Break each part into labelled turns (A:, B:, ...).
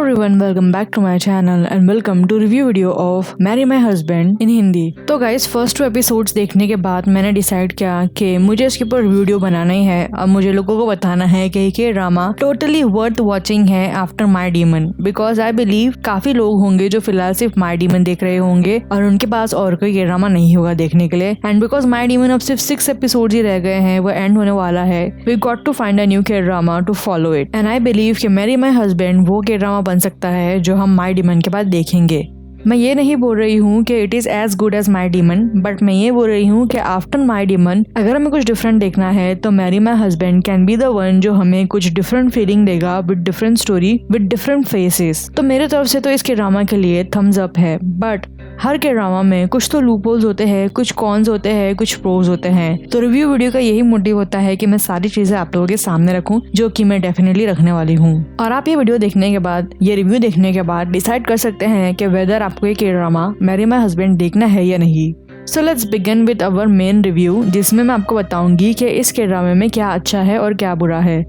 A: everyone, welcome back to my channel and welcome to review video of Marry My Husband in Hindi. तो guys first 2 episodes देखने के बाद मैंने decide किया कि मुझे इसके ऊपर वीडियो बनाना ही है। अब मुझे लोगों को बताना है कि ये ड्रामा टोटली वर्थ वॉचिंग है after my demon, because I believe काफी लोग होंगे जो फिलहाल सिर्फ माई डीमन देख रहे होंगे और उनके पास और कोई ये ड्रामा नहीं होगा देखने के लिए। एंड बिकॉज माई डीमन अब सिर्फ 6 एपिसोड ही रह गए हैं, वो एंड होने वाला है। We got to find a new K drama to follow it and I believe कि मैरी माई हस्बैंड वो के ड्रामा बन सकता है जो हम माई डीमन के बाद देखेंगे। मैं ये नहीं बोल रही हूँ कि it is as good as my demon, but मैं ये बोल रही हूँ कि आफ्टर माई डीमन अगर हमें कुछ डिफरेंट देखना है तो marry my husband can be the one जो हमें कुछ डिफरेंट फीलिंग देगा with different story with different faces. तो मेरे तरफ से तो इसके ड्रामा के लिए थम्स अप है। बट हर के ड्रामा में कुछ तो लूपहोल्स होते हैं, कुछ कॉन्स होते हैं, कुछ प्रोज होते हैं। तो रिव्यू वीडियो का यही मोटिव होता है कि मैं सारी चीजें आप लोगों के सामने रखूं, जो कि मैं डेफिनेटली रखने वाली हूँ। और आप ये वीडियो देखने के बाद, ये रिव्यू देखने के बाद डिसाइड कर सकते हैं कि वेदर आपको ये के ड्रामा मैरी माई हस्बैंड देखना है या नहीं। So let's begin with our main review, जिसमें मैं आपको बताऊंगी कि इस के ड्रामे में क्या अच्छा है और क्या बुरा है।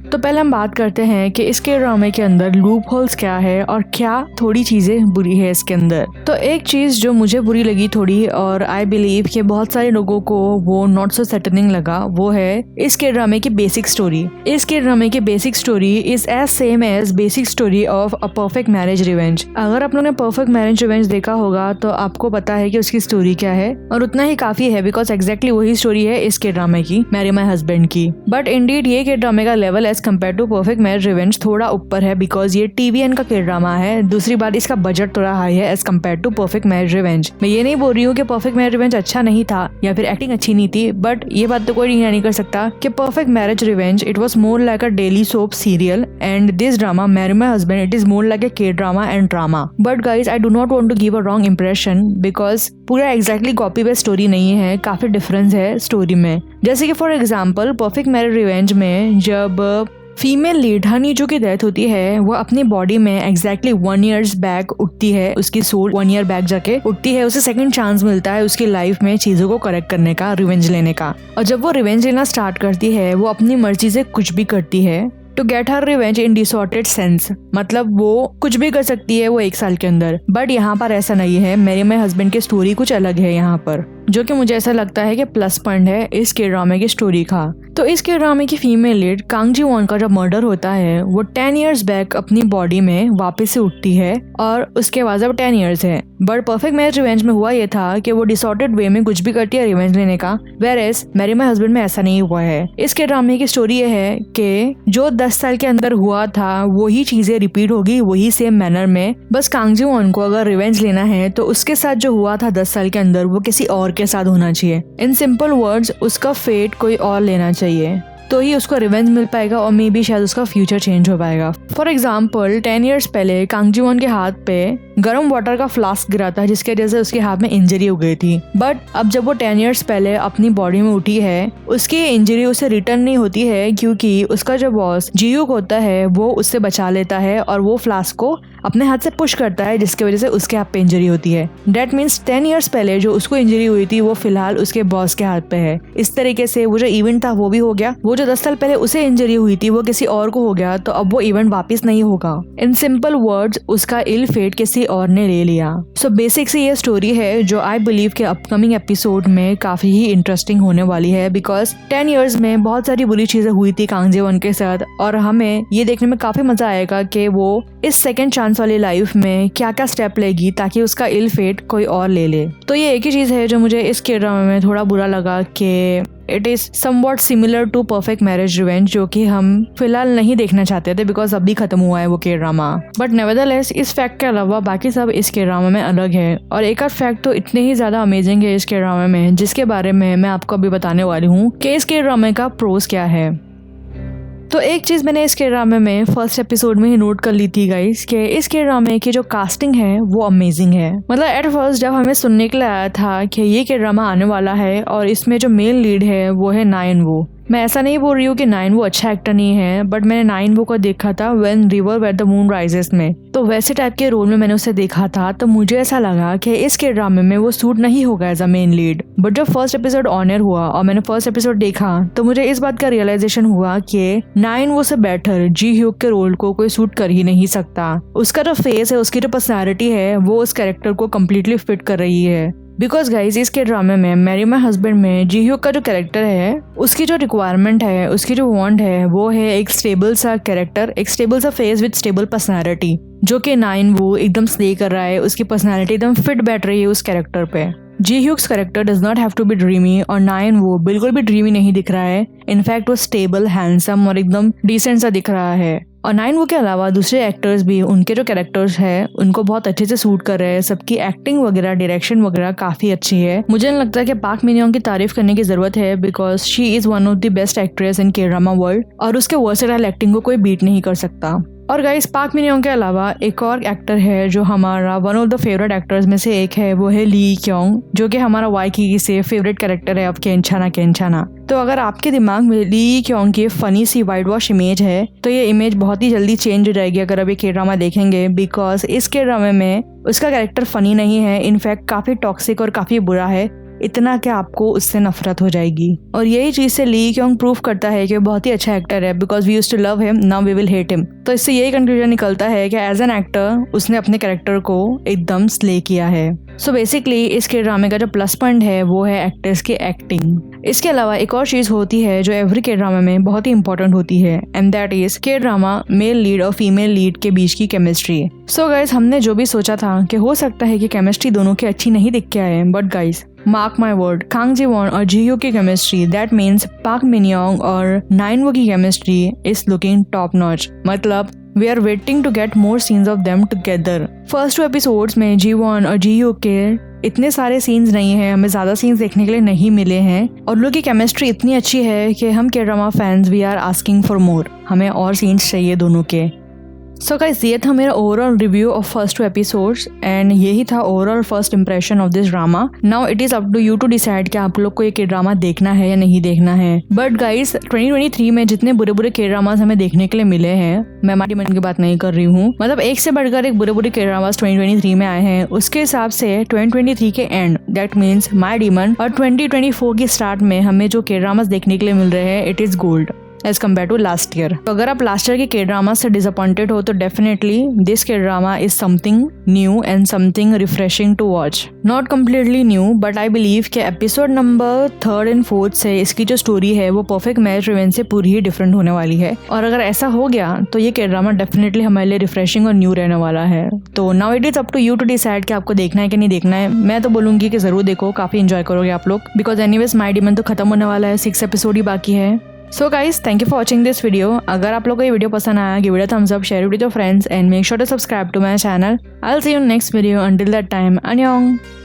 A: तो पहले हम बात करते हैं कि इसके ड्रामे के अंदर लूप होल्स क्या है और क्या थोड़ी चीजें बुरी है इसके अंदर। तो एक चीज जो मुझे बुरी लगी थोड़ी, और आई बिलीव कि बहुत सारे लोगों को वो नॉट सो सेटनिंग लगा, वो है इसके ड्रामे की बेसिक स्टोरी। इसके ड्रामे की basic story is as same as basic story of a perfect marriage revenge. अगर आप लोगों ने परफेक्ट मैरिज रिवेंज देखा होगा तो आपको पता है कि उसकी स्टोरी क्या है, और उतना ही काफी है बिकॉज एग्जैक्टली वही स्टोरी है इसके ड्रामे की, मैरी माई हस्बैंड की। बट इंडीड ये के ड्रामे का level compare to perfect marriage revenge थोड़ा ऊपर है, बिकॉज ये टीवीएन का के ड्रामा है। दूसरी बात, इसका बजट थोड़ा हाई है as compare to perfect marriage revenge. मैं ये नहीं बोल रही हूँ कि परफेक्ट मैरिज रिवेंज अच्छा नहीं था या फिर एक्टिंग अच्छी नहीं थी, बट ये बात तो कोई नहीं कर सकता कि perfect marriage revenge it was more like a daily soap serial, and this drama marry my husband it is more like a K drama and drama. But guys I do not want to give a wrong impression, because पूरा exactly copy paste story नहीं है, काफी difference है story में। जैसे कि for example perfect marriage revenge में जब फीमेल लीड हनी जो की डेथ होती है, वो अपनी बॉडी में एग्जैक्टली 1 ईयर्स बैक उठती है, उसकी सोल 1 ईयर बैक जाके उठती है। उसे सेकंड चांस मिलता है उसकी लाइफ में चीजों को करेक्ट करने का, रिवेंज लेने का। और जब वो रिवेंज लेना स्टार्ट करती है, वो अपनी मर्जी से कुछ भी करती है to get her revenge in disordered sense. मतलब वो कुछ भी कर सकती है वो 1 साल के अंदर। बट यहाँ पर ऐसा नहीं है, मेरे में हस्बैंड की स्टोरी कुछ अलग है यहाँ पर, जो कि मुझे ऐसा लगता है कि प्लस पॉइंट है इस के ड्रामे की स्टोरी का। तो इस के ड्रामे की female lead Kong Ji von का जब मर्डर होता है, वो 10 ईयर्स बैक अपनी बॉडी में वापस से उठती है और उसके बाद अब 10 ईयर्स है। बट परफेक्ट मैरिज रिवेंज में हुआ ये था कि वो डिसऑर्डेड वे में कुछ भी करती है रिवेंज लेने का, whereas marry my husband में ऐसा नहीं हुआ है। इसके ड्रामे की स्टोरी ये है कि जो 10 साल के अंदर हुआ था वही चीजें रिपीट होगी, वही सेम मैनर में। बस कांग जी वॉन को अगर रिवेंज लेना है तो उसके साथ जो हुआ था 10 साल के अंदर वो किसी और के साथ होना चाहिए। इन सिंपल वर्ड्स, उसका फेट कोई और लेना चाहिए, तो ही उसको रिवेंज मिल पाएगा और मे बी शायद उसका फ्यूचर चेंज हो पाएगा। फॉर एग्जाम्पल 10 ईयर्स पहले कांग जी वॉन के हाथ पे गर्म वाटर का फ्लास्क गिरा था, जिसके वजह से उसके हाथ में इंजरी हो गई थी। बट अब जब वो 10 ईयर्स पहले अपनी बॉडी में उठी है, उसकी इंजरी उसे रिटर्न नहीं होती है, क्योंकि उसका जो बॉस जीयूक होता है वो उससे बचा लेता है और वो फ्लास्क को अपने हाथ से पुश करता है, जिसकी वजह से उसके हाथ पे इंजरी होती है। डेट मीन्स 10 ईयर्स पहले जो उसको इंजरी हुई थी वो फिलहाल उसके बॉस के हाथ पे है। इस तरीके से वो जो इवेंट था वो भी हो गया। वो जो 10 साल पहले उसे इंजरी हुई थी वो किसी और को हो गया, तो अब वो इवेंट वापस नहीं होगा। इन सिंपल वर्ड्स, उसका इल फेट किसी और ने ले लिया। सो बेसिक से ये स्टोरी है जो आई बिलीव के अपकमिंग एपिसोड में काफी ही इंटरेस्टिंग होने वाली है, बिकॉज 10 ईयर्स में बहुत सारी बुरी चीजें हुई थी कांग जी वॉन के साथ, और हमें ये देखने में काफी मजा आएगा कि वो इस सेकंड चांस वाली लाइफ में क्या क्या स्टेप लेगी ताकि उसका इल फेट कोई और ले ले। तो ये एक ही चीज है जो मुझे इस के ड्रामा में थोड़ा बुरा लगा कि it is somewhat similar to perfect marriage revenge, जो कि हम फिलहाल नहीं देखना चाहते थे बिकॉज अभी खत्म हुआ है वो के ड्रामा। बट नेवरदलेस इस फैक्ट के अलावा बाकी सब इस के ड्रामा में अलग है, और एक आध फैक्ट तो इतने ही ज्यादा अमेजिंग है इस के ड्रामा में, जिसके बारे में मैं आपको अभी बताने वाली हूँ कि इस के ड्रामे का प्रोस क्या है। तो एक चीज मैंने इस के ड्रामे में फर्स्ट एपिसोड में ही नोट कर ली थी गाइस, कि इस के ड्रामे की जो कास्टिंग है वो अमेजिंग है। मतलब एट फर्स्ट जब हमें सुनने के लिए आया था कि ये के ड्रामा आने वाला है और इसमें जो मेन लीड है वो है नाइन वो, मैं ऐसा नहीं बोल रही हूँ कि नाइन वो अच्छा एक्टर नहीं है, बट मैंने नाइन वो को देखा था when river where the moon rises में, तो वैसे टाइप के रोल में मैंने उसे देखा था। तो मुझे ऐसा लगा कि इस के ड्रामे में वो सूट नहीं होगा as a main lead. But जब फर्स्ट एपिसोड ऑनर हुआ और मैंने फर्स्ट एपिसोड देखा तो मुझे इस बात का रियलाइजेशन हुआ कि नाइन वो से बेटर जी ह्यूक के रोल को कोई सूट कर ही नहीं सकता। उसका जो फेस है, उसकी जो पर्सनैलिटी है, वो उस कैरेक्टर को कम्प्लीटली फिट कर रही है। बिकॉज गाइज इसके ड्रामे में मैरी माय हस्बैंड में जी ह्यूक का जो कैरेक्टर है, उसकी जो रिक्वायरमेंट है, उसकी जो वांट है, वो है एक स्टेबल सा कैरेक्टर, एक स्टेबल सा फेस विद स्टेबल पर्सनैलिटी, जो कि नाइन वो एकदम स्ले कर रहा है। उसकी पर्सनैलिटी एकदम फिट बैठ रही है उस कैरेक्टर पे। Ji Hyuk's character does not have to be dreamy, और नाइन वो बिल्कुल भी ड्रीमी नहीं दिख रहा है। इनफैक्ट वो स्टेबल, हैंडसम और एकदम डिसेंट सा दिख रहा है। और नाइन वो के अलावा दूसरे एक्टर्स भी उनके जो कैरेक्टर्स हैं उनको बहुत अच्छे से सूट कर रहे हैं। सबकी एक्टिंग वगैरह, डायरेक्शन वगैरह काफी अच्छी है। मुझे नहीं लगता कि पाक मिन योंग की तारीफ करने की जरूरत है, because she is one of the best actress in के ड्रामा वर्ल्ड, और उसके वर्सेटाइल एक्टिंग को कोई बीट नहीं कर सकता। और गाइस पाक मिन योंग के अलावा एक और एक्टर है जो हमारा one of the favourite actors में से एक है, वो है ली क्योंग, जो कि हमारा वाइकी से फेवरेट कैरेक्टर है ऑफ केंचाना केंचाना। तो अगर आपके दिमाग में ली क्योंग की फनी सी वाइट वॉश इमेज है तो ये इमेज बहुत ही जल्दी चेंज हो जाएगी अगर अभी के ड्रामा देखेंगे, बिकॉज इस के ड्रामे में उसका कैरेक्टर फनी नहीं है, इनफैक्ट काफी टॉक्सिक और काफी बुरा है, इतना कि आपको उससे नफरत हो जाएगी। और यही चीज से ली क्योंग प्रूव करता है कि वो बहुत ही अच्छा एक्टर है, because we used to love him, now we will hate him. तो इससे यही कंक्लूजन निकलता है कि एज एन एक्टर उसने अपने कैरेक्टर को एकदम स्ले किया है। सो बेसिकली इसके ड्रामे का जो प्लस पॉइंट है वो है एक्टर्स की एक्टिंग। इसके अलावा एक और चीज होती है जो एवरी के ड्रामा में बहुत ही इंपॉर्टेंट होती है, एंड दैट इज के ड्रामा मेल लीड और फीमेल लीड के बीच की केमिस्ट्री। सो गाइज हमने जो भी सोचा था कि हो सकता है कि केमिस्ट्री दोनों की अच्छी नहीं दिख के आए, but guys mark my word, Kang Ji Won और जी ह्यूक की chemistry, that means Park Min Young और नाइन वो की chemistry is looking top notch. मतलब we are waiting to get more scenes of them together. First 2 episodes में Ji Won और Ji hook के इतने सारे scenes नहीं है, हमें ज्यादा सीन्स देखने के लिए नहीं मिले हैं, और लोग की केमिस्ट्री इतनी अच्छी है कि हम K drama fans we are asking for more, हमें और सीन्स चाहिए दोनों के। सो गाइस ये था मेरा overall review of first 2 episodes, and यही था overall first impression of this drama. Now it is up to you to decide कि आप लोग को ये के ड्रामा देखना है या नहीं देखना है। बट गाइस 2023 में जितने बुरे बुरे के ड्रामास हमें देखने के लिए मिले हैं, मैं मारी मन की बात नहीं कर रही हूँ, मतलब एक से बढ़कर एक बुरे बुरे के ड्रामास 2023 में आए हैं। उसके हिसाब से 2023 के and, that means my demon, और 2024 की स्टार्ट में हमें जो के ड्रामास देखने के लिए मिल रहे हैं, it is gold as compare to last year. तो अगर आप लास्ट ईयर के के ड्रामा से डिसअपॉइंटेड हो तो definitely this K drama is something new and something refreshing to watch. Not completely new, but I believe कि episode number 3rd and 4th से इसकी जो स्टोरी है वो परफेक्ट मैच रिवेंज से पूरी ही डिफरेंट होने वाली है। और अगर ऐसा हो गया तो ये के ड्रामा डेफिनेटली हमारे लिए रिफ्रेशिंग और न्यू रहने वाला है। तो now it is up to you to decide कि आपको देखना है कि नहीं देखना है। मैं तो बोलूंगी कि जरूर देखो, काफी एंजॉय करोगे आप लोग, बिकॉज एनीवेज माय डीमन तो खत्म होने वाला है, 6 एपिसोड ही बाकी है। So guys thank you for watching this video. अगर आप लोगों को ये वीडियो पसंद आया, give it a thumbs up, share it with your friends and make sure to subscribe to my channel. I will see you in next video. Until that time, अन्योंग।